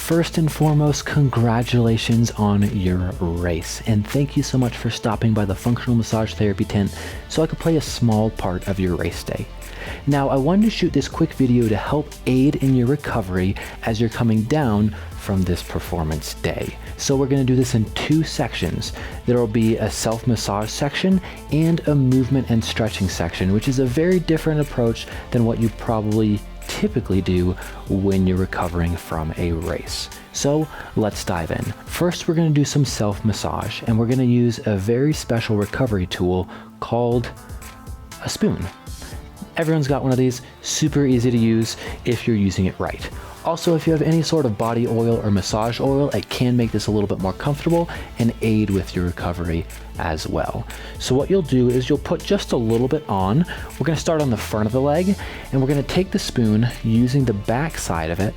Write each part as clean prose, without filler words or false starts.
First and foremost, congratulations on your race, and thank you so much for stopping by the Functional Massage Therapy tent so I could play a small part of your race day. Now, I wanted to shoot this quick video to help aid in your recovery as you're coming down from this performance day. So we're going to do this in two sections. There will be a self-massage section and a movement and stretching section, which is a very different approach than what you probably typically do when you're recovering from a race. So let's dive in. First, we're going to do some self-massage, and we're going to use a very special recovery tool called a spoon. Everyone's got one of these, super easy to use if you're using it right. Also, if you have any sort of body oil or massage oil, it can make this a little bit more comfortable and aid with your recovery as well. So what you'll do is you'll put just a little bit on. We're going to start on the front of the leg, and we're going to take the spoon using the back side of it,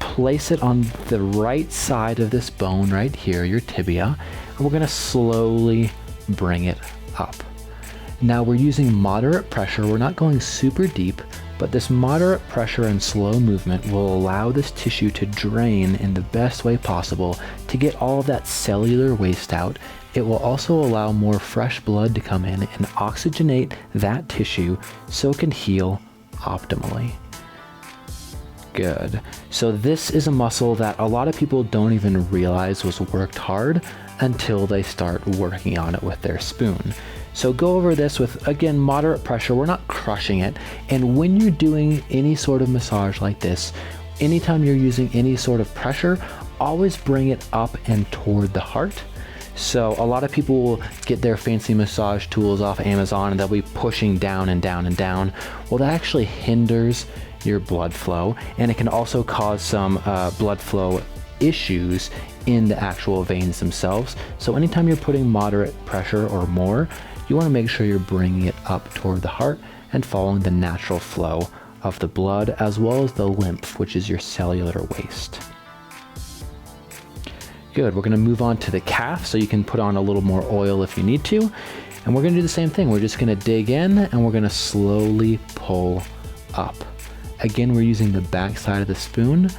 place it on the right side of this bone right here, your tibia, and we're going to slowly bring it up. Now we're using moderate pressure. We're not going super deep, but this moderate pressure and slow movement will allow this tissue to drain in the best way possible to get all of that cellular waste out. It will also allow more fresh blood to come in and oxygenate that tissue so it can heal optimally. Good. So this is a muscle that a lot of people don't even realize was worked hard until they start working on it with their spoon. So go over this with, again, moderate pressure. We're not crushing it. And when you're doing any sort of massage like this, anytime you're using any sort of pressure, always bring it up and toward the heart. So a lot of people will get their fancy massage tools off Amazon and they'll be pushing down and down and down. Well, that actually hinders your blood flow, and it can also cause some blood flow issues in the actual veins themselves. So anytime you're putting moderate pressure or more, you want to make sure you're bringing it up toward the heart and following the natural flow of the blood as well as the lymph, which is your cellular waste. Good. We're going to move on to the calf, so you can put on a little more oil if you need to. And we're going to do the same thing. We're just going to dig in and we're going to slowly pull up. Again, we're using the back side of the spoon.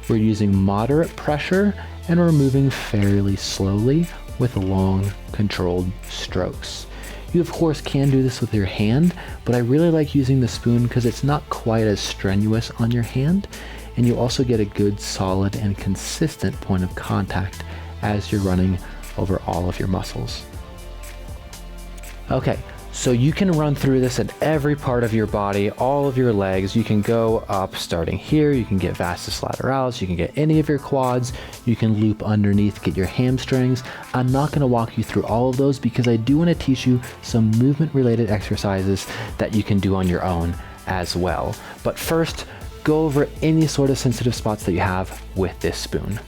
We're using moderate pressure and we're moving fairly slowly with long, controlled strokes. You, of course, can do this with your hand, but I really like using the spoon because it's not quite as strenuous on your hand, and you also get a good, solid, and consistent point of contact as you're running over all of your muscles. Okay, so you can run through this at every part of your body, all of your legs. You can go up starting here. You can get vastus lateralis. You can get any of your quads. You can loop underneath, get your hamstrings. I'm not going to walk you through all of those because I do want to teach you some movement related exercises that you can do on your own as well. But first, go over any sort of sensitive spots that you have with this spoon.